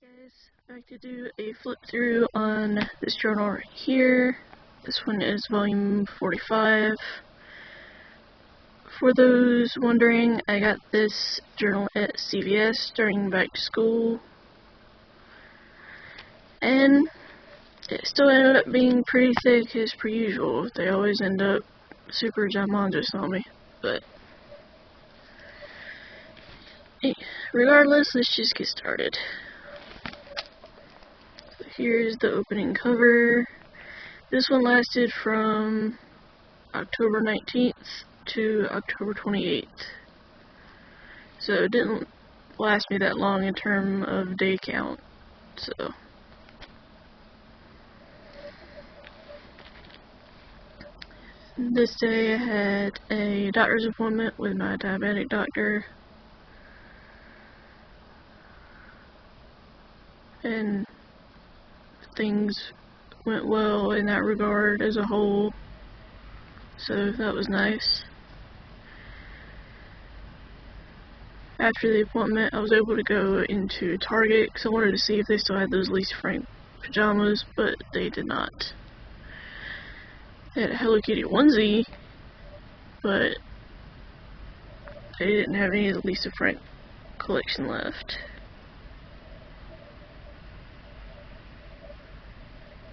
Guys, I'd like to do a flip through on this journal right here. This one is volume 45. For those wondering, I got this journal at CVS during back to school, and it still ended up being pretty thick as per usual. They always end up super ginormous on me, but regardless, let's just get started. Here's the opening cover. This one lasted from October 19th to October 28th. So it didn't last me that long in terms of day count. So this day I had a doctor's appointment with my diabetic doctor. And things went well in that regard as a whole, so that was nice. After the appointment, I was able to go into Target because I wanted to see if they still had those Lisa Frank pajamas, but they did not. They had a Hello Kitty onesie, but they didn't have any of the Lisa Frank collection left.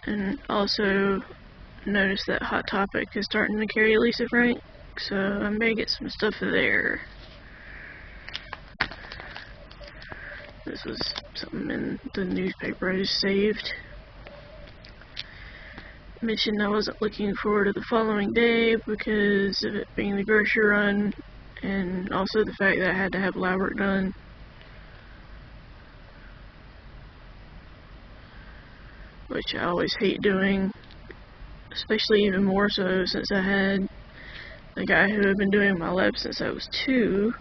And also noticed that Hot Topic is starting to carry Lisa Frank, so I may get some stuff there. This was something in the newspaper I just saved. Mentioned I wasn't looking forward to the following day because of it being the grocery run, and also the fact that I had to have lab work done. Which I always hate doing, especially even more so since I had the guy who had been doing my lab since I was 2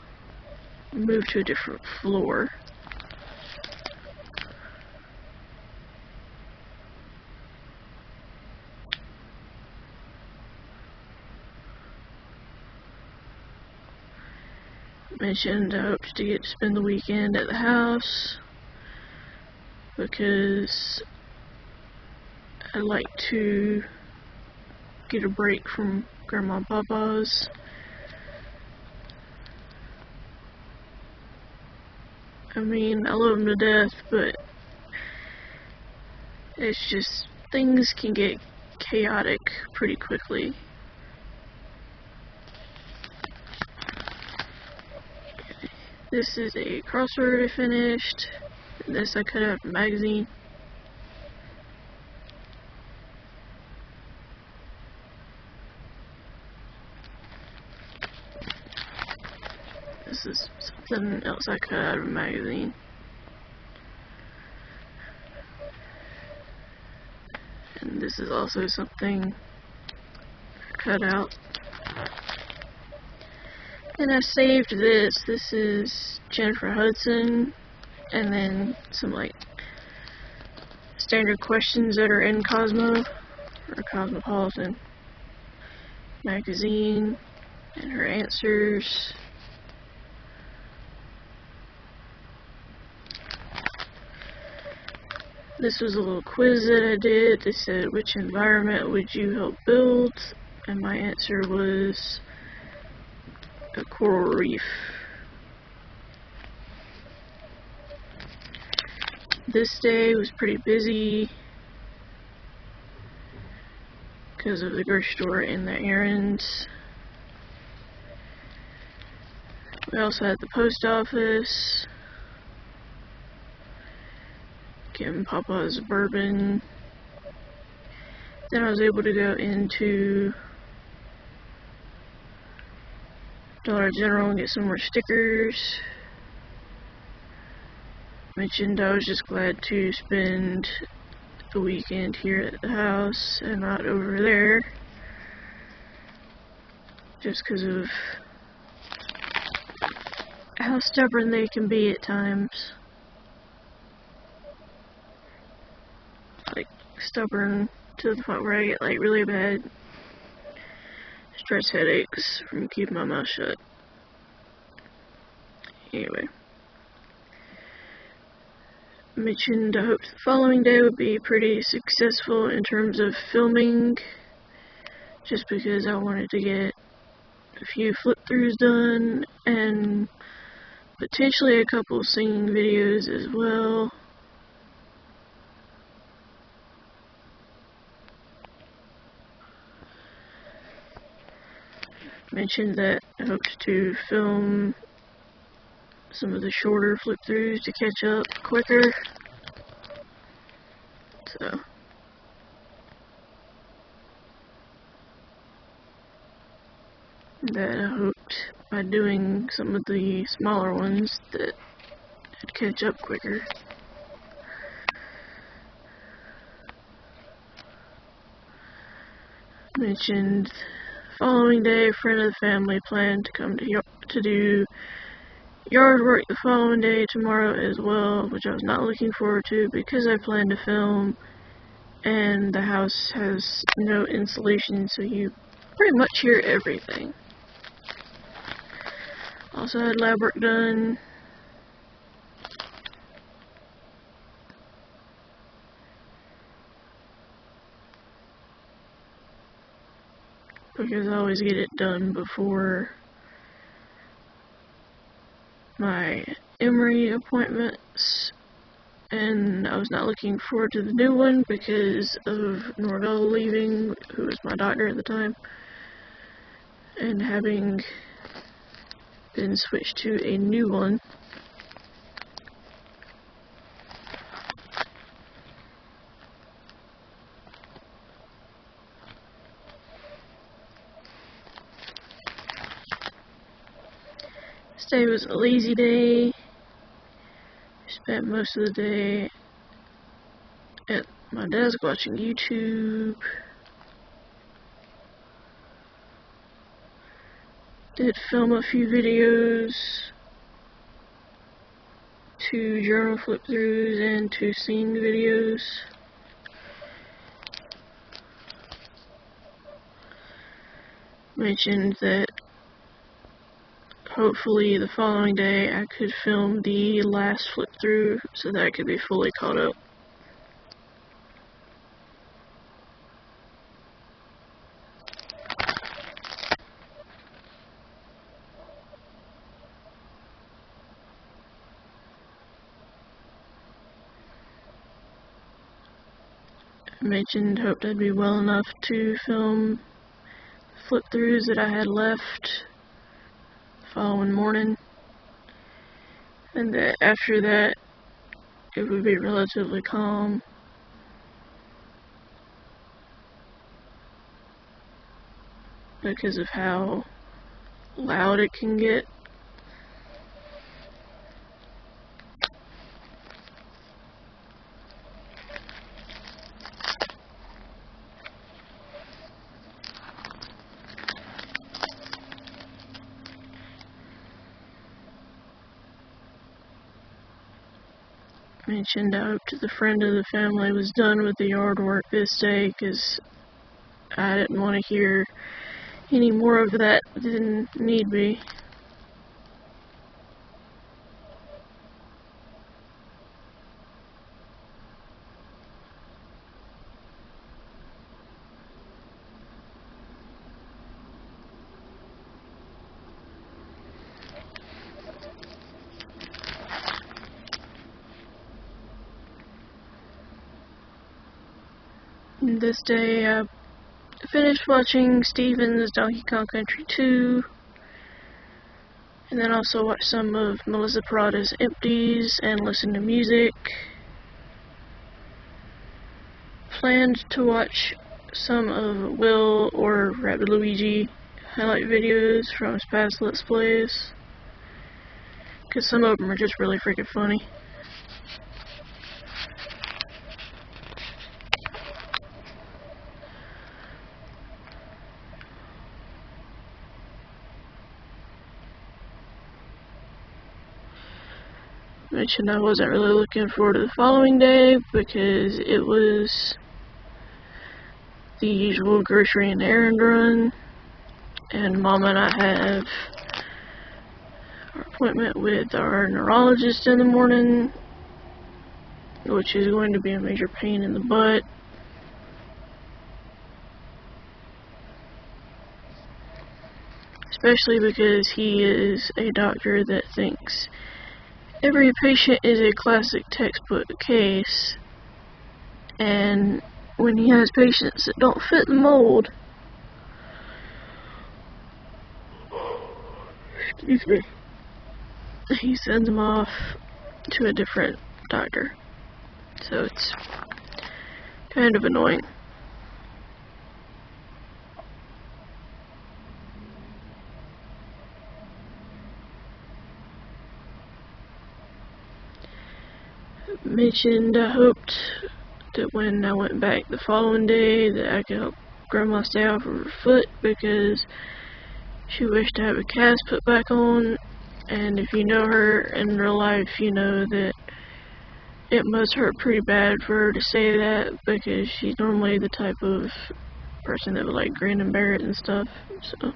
move to a different floor. Mentioned I hoped to get to spend the weekend at the house because I like to get a break from Grandma and Papa's. I mean, I love them to death, but it's just, things can get chaotic pretty quickly. Okay. This is a crossword I finished. This I cut out of a magazine. This is something else I cut out of a magazine. And this is also something I cut out. And I saved this. This is Jennifer Hudson, and then some like standard questions that are in Cosmo or Cosmopolitan magazine, and her answers. This was a little quiz that I did. They said, which environment would you help build? And my answer was a coral reef. This day was pretty busy because of the grocery store and the errands. We also had the post office. Getting Papa's bourbon. Then I was able to go into Dollar General and get some more stickers. Mentioned I was just glad to spend the weekend here at the house and not over there, just because of how stubborn they can be at times. Like, stubborn to the point where I get like really bad stress headaches from keeping my mouth shut. Anyway, Mentioned I hoped the following day would be pretty successful in terms of filming, just because I wanted to get a few flip-throughs done and potentially a couple singing videos as well. Mentioned that I hoped to film some of the shorter flip-throughs to catch up quicker. So that I hoped by doing some of the smaller ones that I'd catch up quicker. Mentioned following day, a friend of the family planned to come to do yard work the following day, tomorrow as well, which I was not looking forward to because I planned to film and the house has no insulation, so you pretty much hear everything. Also had lab work done. Because I always get it done before my Emory appointments, and I was not looking forward to the new one because of Norvell leaving, who was my doctor at the time, and having been switched to a new one. This day was a lazy day. Spent most of the day at my desk watching YouTube. Did film a few videos, 2 journal flip-throughs and 2 scene videos. Mentioned that hopefully the following day I could film the last flip-through so that I could be fully caught up. I mentioned hoped I'd be well enough to film flip-throughs that I had left the following morning, and that after that it would be relatively calm. Because of how loud it can get. Mentioned I hoped the friend of the family was done with the yard work this day because I didn't want to hear any more of that than need be. And this day I finished watching Steven's Donkey Kong Country 2, and then also watched some of Melissa Parada's Empties and listened to music. Planned to watch some of Will or Rabbit Luigi highlight videos from his past Let's Plays, because some of them are just really freaking funny. Mentioned I wasn't really looking forward to the following day because it was the usual grocery and errand run, and Mom and I have our appointment with our neurologist in the morning, which is going to be a major pain in the butt. Especially because he is a doctor that thinks every patient is a classic textbook case, and when he has patients that don't fit the mold, excuse me, he sends them off to a different doctor. So it's kind of annoying. Mentioned I hoped that when I went back the following day that I could help Grandma stay off of her foot because she wished to have a cast put back on, and if you know her in real life, you know that it must hurt pretty bad for her to say that because she's normally the type of person that would like grin and bear it and stuff, so.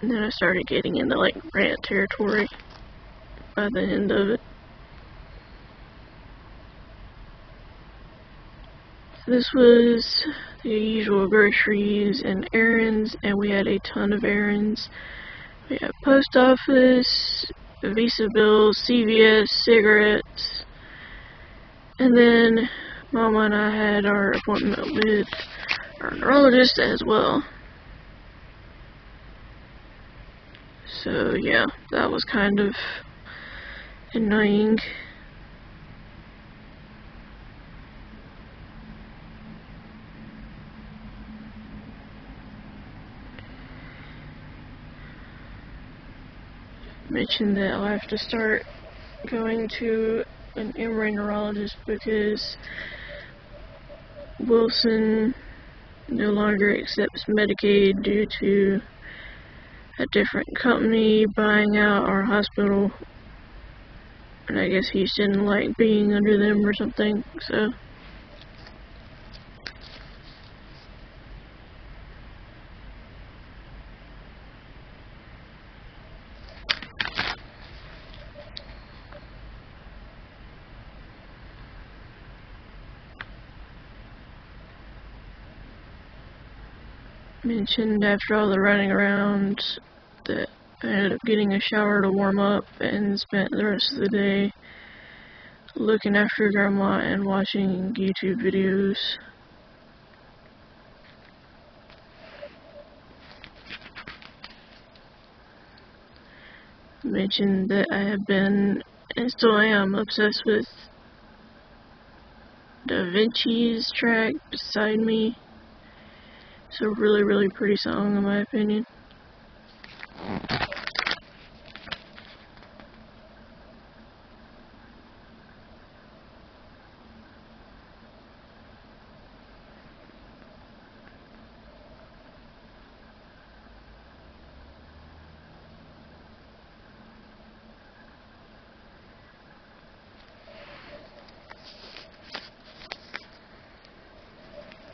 And then I started getting into like rant territory by the end of it. So this was the usual groceries and errands, and we had a ton of errands. We had post office, Visa bills, CVS, cigarettes, and then Mama and I had our appointment with our neurologist as well. So yeah, that was kind of annoying. Mentioned that I'll have to start going to an MRI neurologist because Wilson no longer accepts Medicaid due to a different company buying out our hospital, and I guess he didn't like being under them or something, so. Mentioned after all the running around that I ended up getting a shower to warm up and spent the rest of the day looking after Grandma and watching YouTube videos. Mentioned that I have been, and still am, obsessed with Da Vinci's track Beside Me. It's a really, really pretty song in my opinion.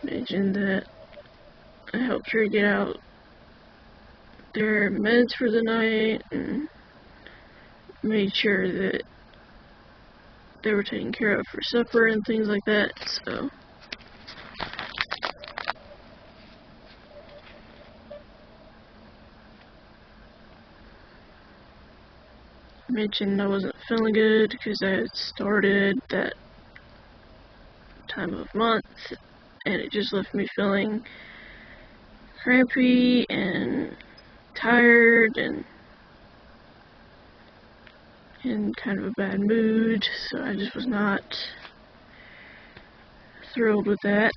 Mentioned that I helped her get out their meds for the night and made sure that they were taken care of for supper and things like that, so. Mentioned I wasn't feeling good because I had started that time of month and it just left me feeling crampy and tired and in kind of a bad mood, so I just was not thrilled with that.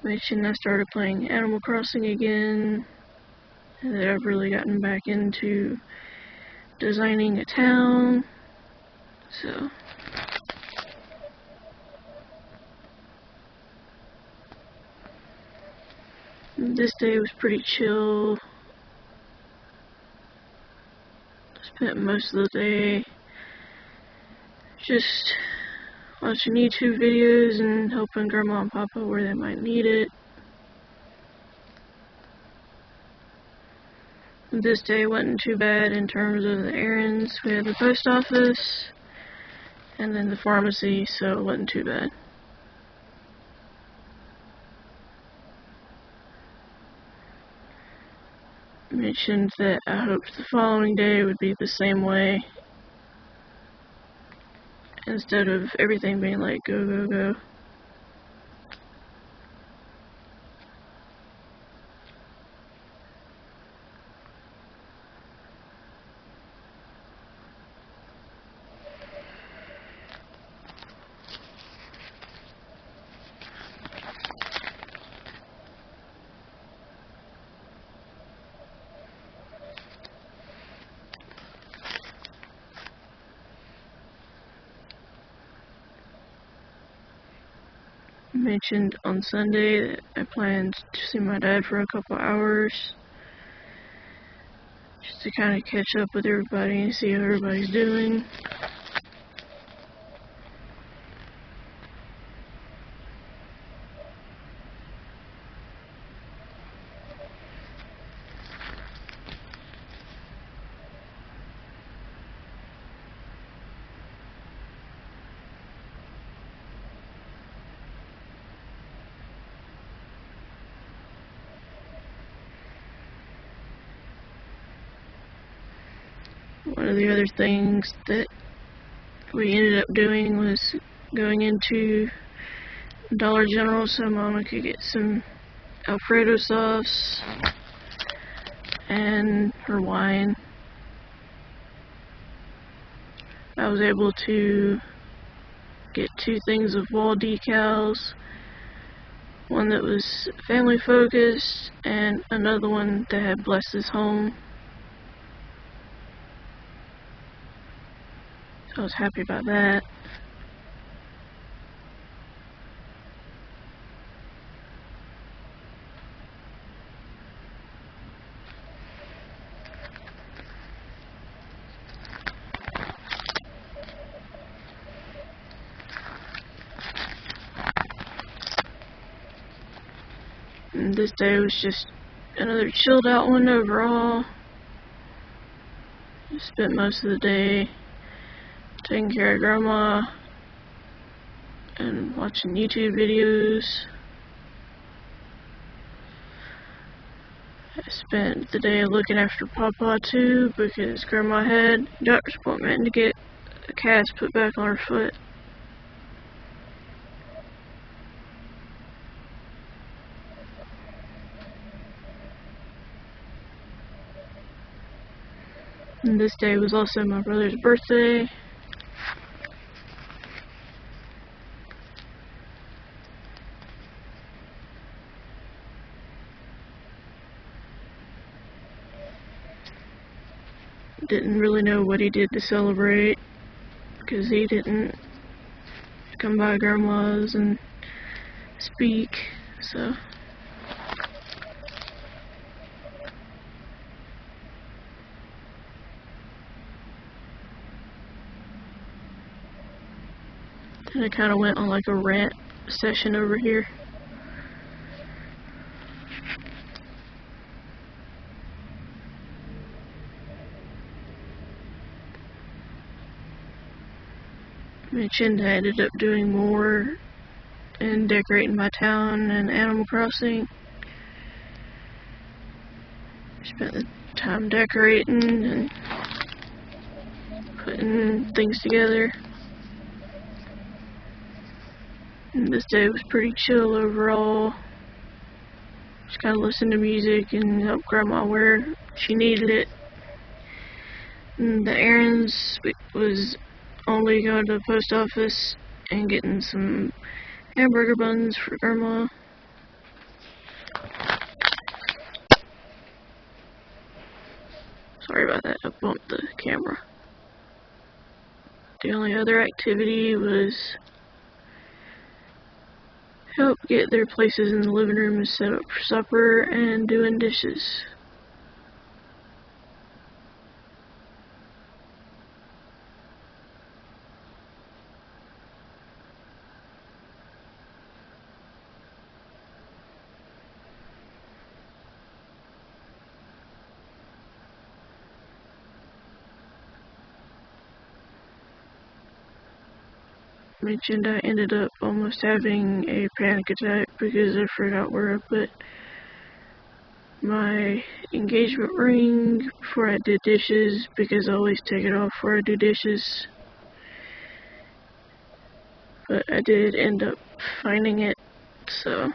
Mentioned I started playing Animal Crossing again, and that I've really gotten back into designing a town, so. This day was pretty chill. Spent most of the day just watching YouTube videos and helping Grandma and Papa where they might need it. This day wasn't too bad in terms of the errands. We had the post office and then the pharmacy, so it wasn't too bad. Mentioned that I hoped the following day would be the same way, instead of everything being like go, go, go. Mentioned on Sunday that I planned to see my dad for a couple hours, just to kind of catch up with everybody and see how everybody's doing. One of the other things that we ended up doing was going into Dollar General so Mama could get some Alfredo sauce and her wine. I was able to get 2 things of wall decals, one that was family focused and another one that had Bless His Home. I was happy about that. And this day was just another chilled out one overall. Spent most of the day taking care of Grandma and watching YouTube videos. I spent the day looking after Papa too, because Grandma had a doctor's appointment to get a cast put back on her foot. And this day was also my brother's birthday. Didn't really know what he did to celebrate, because he didn't come by Grandma's and speak, so. And I kind of went on like a rant session over here. Mentioned I ended up doing more and decorating my town and Animal Crossing. Spent the time decorating and putting things together. And this day was pretty chill overall. Just kind of listened to music and helped Grandma where she needed it. And the errands was only going to the post office and getting some hamburger buns for Grandma. Sorry about that, I bumped the camera. The only other activity was help get their places in the living room set up for supper and doing dishes. Mentioned I ended up almost having a panic attack because I forgot where I put my engagement ring before I did dishes, because I always take it off before I do dishes. But I did end up finding it, so.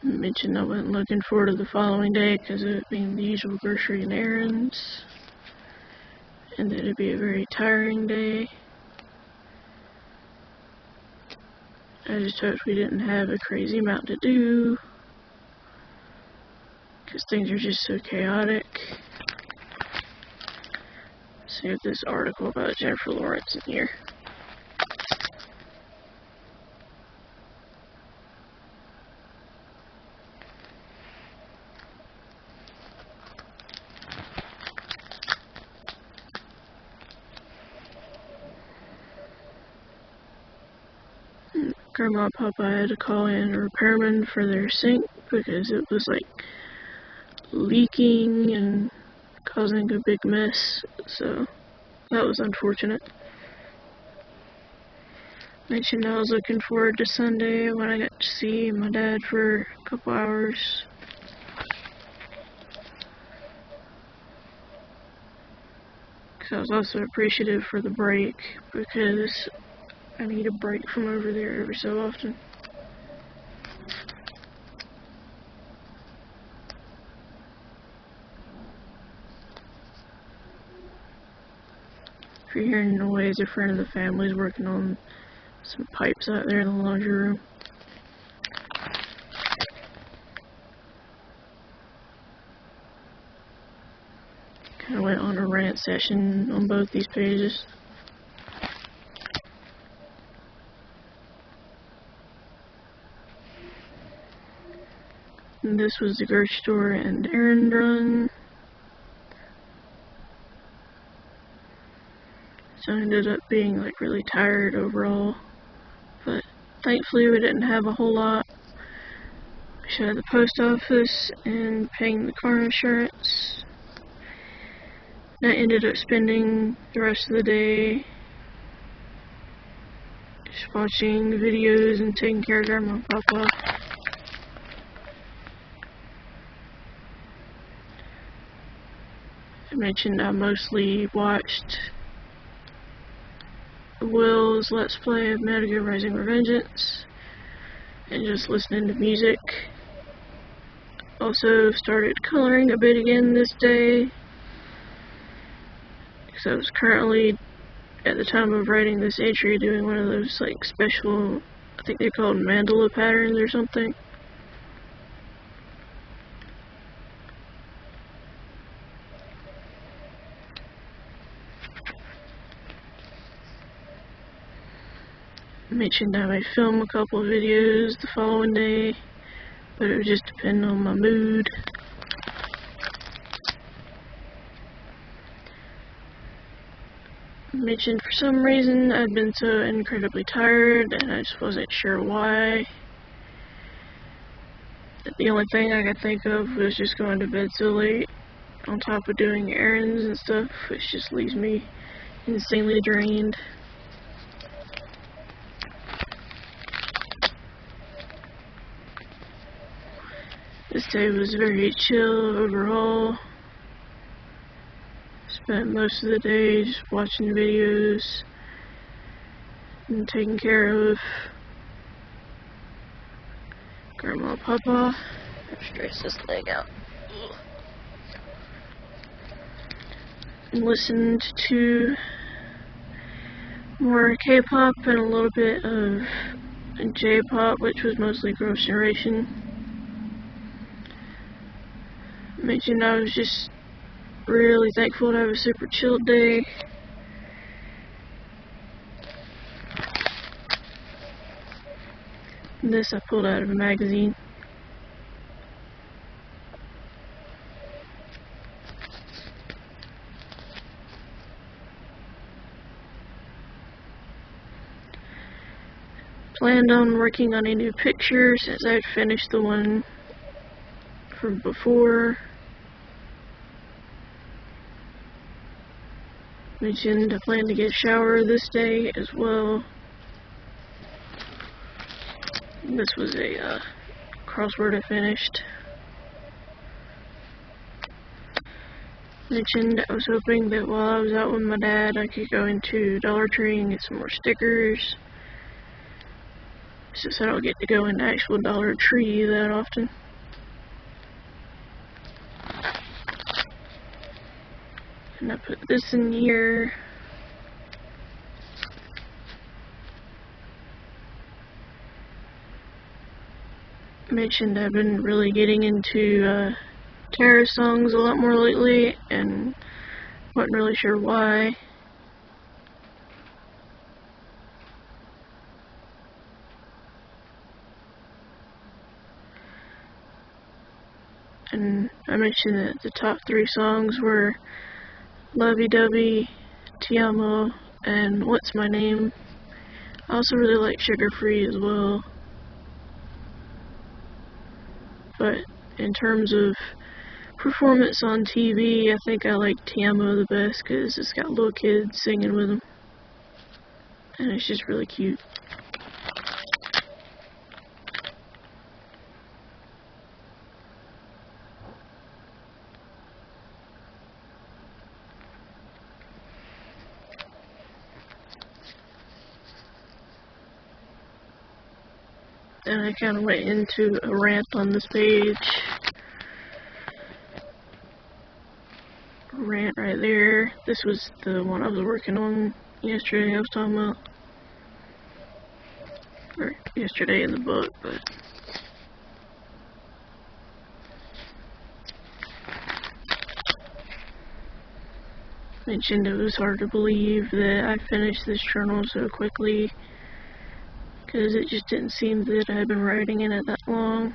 Mentioned I wasn't looking forward to the following day because of it being the usual grocery and errands, and that it'd be a very tiring day. I just hoped we didn't have a crazy amount to do because things are just so chaotic. So you have this article about Jennifer Lawrence in here. Grandma and Papa had to call in a repairman for their sink because it was like leaking and causing a big mess, so that was unfortunate. Mentioned I was looking forward to Sunday when I got to see my dad for a couple hours. Because I was also appreciative for the break, because I need a break from over there every so often. If you're hearing noise, a friend of the family is working on some pipes out there in the laundry room. Kind of went on a rant session on both these pages. And this was the grocery store and errand run. So I ended up being like really tired overall. But thankfully we didn't have a whole lot. We should have the post office and paying the car insurance. And I ended up spending the rest of the day just watching videos and taking care of Grandma and Papa. I mentioned I mostly watched Will's Let's Play of Metal Gear Rising Revengeance and just listening to music. Also started coloring a bit again this day, because I was currently, at the time of writing this entry, doing one of those like special, I think they're called mandala patterns or something. I mentioned I might film a couple of videos the following day, but it would just depend on my mood. I mentioned for some reason I'd been so incredibly tired and I just wasn't sure why. The only thing I could think of was just going to bed so late, on top of doing errands and stuff, which just leaves me insanely drained. This day was very chill overall. Spent most of the day just watching videos and taking care of Grandma and Papa. I've stretched this leg out. And listened to more K-pop and a little bit of J-pop, which was mostly Girls' Generation. Mentioned I was just really thankful to have a super chill day. This I pulled out of a magazine. planned on working on a new picture since I had finished the one from before. Mentioned I plan to get a shower this day as well. This was a crossword I finished. Mentioned I was hoping that while I was out with my dad I could go into Dollar Tree and get some more stickers, since I don't get to go into actual Dollar Tree that often. And I put this in here. Mentioned I've been really getting into terror songs a lot more lately, and wasn't really sure why. And I mentioned that the top 3 songs were Lovey Dovey, Ti Amo, and What's My Name. I also really like Sugar Free as well. But in terms of performance on TV, I think I like Ti Amo the best because it's got little kids singing with them. And it's just really cute. And I kind of went into a rant on this page. Rant right there. This was the one I was working on yesterday. I was talking about, or yesterday in the book, but mentioned it was hard to believe that I finished this journal so quickly, because it just didn't seem that I had been writing in it that long.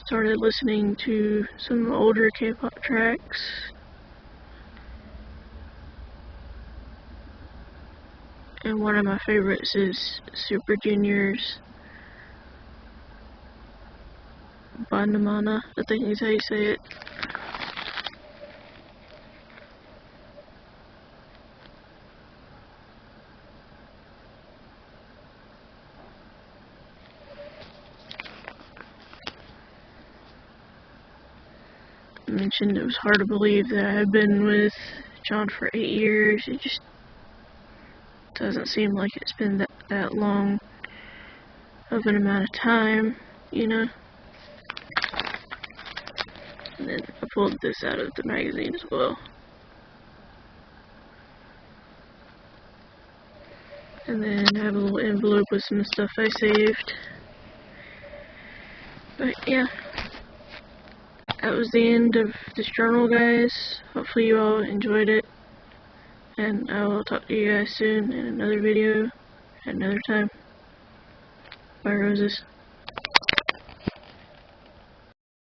Started listening to some older K-pop tracks. And one of my favorites is Super Junior's Bandamana, I think is how you say it. I mentioned it was hard to believe that I had been with John for 8 years. It just doesn't seem like it's been that long of an amount of time, you know. And then I pulled this out of the magazine as well. And then I have a little envelope with some stuff I saved. But yeah, that was the end of this journal, guys. Hopefully you all enjoyed it. And I will talk to you guys soon in another video at another time. Bye, roses.